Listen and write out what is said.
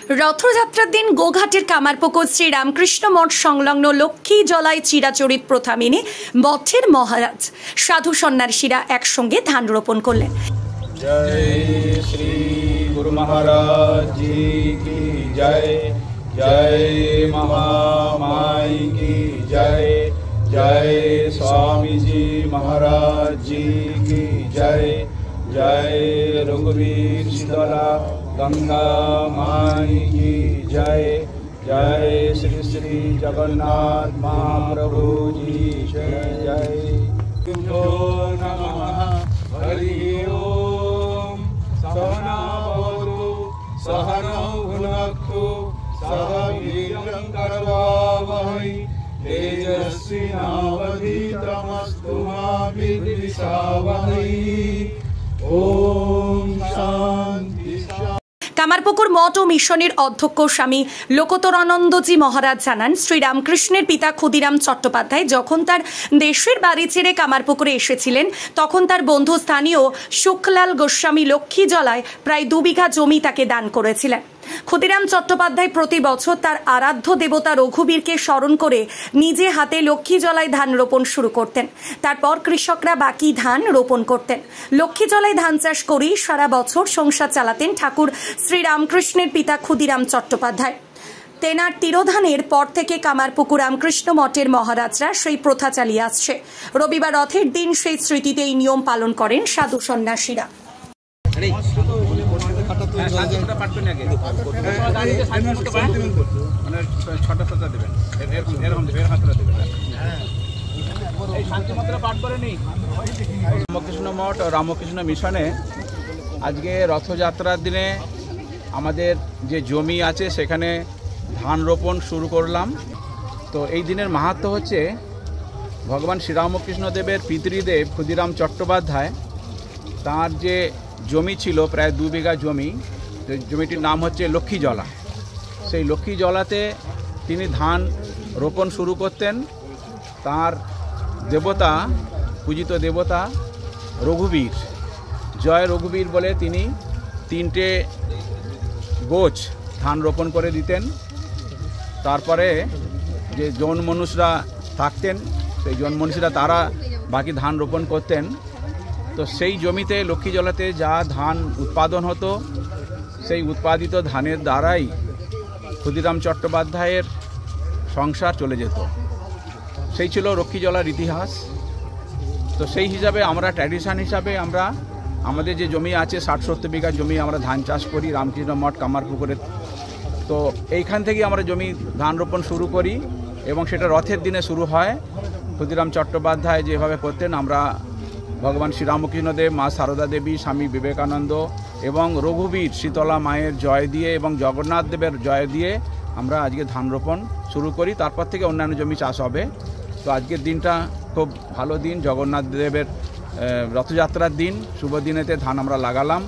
রথযাত্রার দিন গোঘাটের কামারপুকুর শ্রী রামকৃষ্ণ মঠ সংলগ্ন লক্ষ্মী জলায় চিরাচরিত প্রথা মেনে মঠের মহারাজ সাধু সন্ন্যাসীরা একসঙ্গে ধান রোপণ করলেন। জয় শ্রী গুরু মহারাজ জি কি জয়, জয় মহামাই কি জয়, জয় স্বামীজি মহারাজ জি কি জয়, জয় রঘুবীর শীতলা गंगा माई की जय, जय श्री श्री जगन्नाथ महाप्रभु जी जय जय। नमः हरि ओम। सहना भवतु सहनौ भुनक्तु सह वीर्यं करवावहै तेजस्वी नावधीतमस्तु मा विद्विषावहै। ओम शांति। কামারপুকুর মঠ ও মিশনের অধ্যক্ষ স্বামী লোকোত্তরানন্দজি মহারাজ জানান, শ্রীরামকৃষ্ণের পিতা ক্ষুদিরাম চট্টোপাধ্যায় যখন তার দেশের বাড়ি ছেড়ে কামারপুকুরে এসেছিলেন তখন তার বন্ধু স্থানীয় সুখলাল গোস্বামী লক্ষ্মী জলায় প্রায় 2 বিঘা জমি তাকে দান করেছিলেন। ক্ষুদিরাম চট্টোপাধ্যায় প্রতি বছর তার আরাধ্য দেবতা রঘুবীরকে স্মরণ করে নিজে হাতে লক্ষ্মী জলায় ধান রোপণ শুরু করতেন। তারপর কৃষকরা বাকি ধান রোপণ করতেন। লক্ষ্মী জলায় ধান চাষ করেই সারা বছর সংসার চালাতেন ঠাকুর শ্রীরামকৃষ্ণের পিতা ক্ষুদিরাম চট্টোপাধ্যায়। তেনার তিরোধানের পর থেকে কামারপুকুর রামকৃষ্ণ মঠের মহারাজরা সেই প্রথা চালিয়ে আসছে। রবিবার রথের দিন সেই স্মৃতিতে এই নিয়ম পালন করেন সাধু সন্ন্যাসীরা। রামকৃষ্ণ মঠ ও রামকৃষ্ণ মিশনে আজকে রথযাত্রার দিনে আমাদের যে জমি আছে সেখানে ধান রোপণ শুরু করলাম। তো এই দিনের মাহাত্ম্য হচ্ছে ভগবান শ্রীরামকৃষ্ণ দেবের পিতৃদেব ক্ষুদিরাম চট্টোপাধ্যায় তাঁর যে জমি ছিল প্রায় 2 বিঘা জমি, জমিটির নাম হচ্ছে লক্ষ্মী জলা। সেই লক্ষ্মী জলাতে তিনি ধান রোপণ শুরু করতেন। তার দেবতা, পূজিত দেবতা রঘুবীর, জয় রঘুবীর বলে তিনি 3টে গোছ ধান রোপণ করে দিতেন। তারপরে যে জন মনুষরা থাকতেন সেই জন মনুষরা তারা বাকি ধান রোপণ করতেন। তো সেই জমিতে লক্ষ্মী জলাতে যা ধান উৎপাদন হতো সেই উৎপাদিত ধানের দ্বারাই ক্ষুদিরাম চট্টোপাধ্যায়ের সংসার চলে যেত। সেই ছিল লক্ষ্মী জলার ইতিহাস। তো সেই হিসাবে আমরা ট্র্যাডিশন হিসাবে আমরা আমাদের যে জমি আছে 60-70 বিঘা জমি আমরা ধান চাষ করি রামকৃষ্ণ মঠ কামারপুকুরে। তো এইখান থেকে আমরা জমি ধান রোপণ শুরু করি এবং সেটা রথের দিনে শুরু হয়। ক্ষুদিরাম চট্টোপাধ্যায় যেভাবে করতেন আমরা ভগবান শ্রীরামকৃষ্ণ দেব, মা সারদা দেবী, স্বামী বিবেকানন্দ এবং রঘুবীর শীতলা মায়ের জয় দিয়ে এবং জগন্নাথ দেবের জয় দিয়ে আমরা আজকে ধান রোপণ শুরু করি। তারপর থেকে অন্যান্য জমি চাষ হবে। তো আজকের দিনটা খুব ভালো দিন, জগন্নাথ দেবের রথযাত্রার দিন, শুভ দিনেতে ধান আমরা লাগালাম।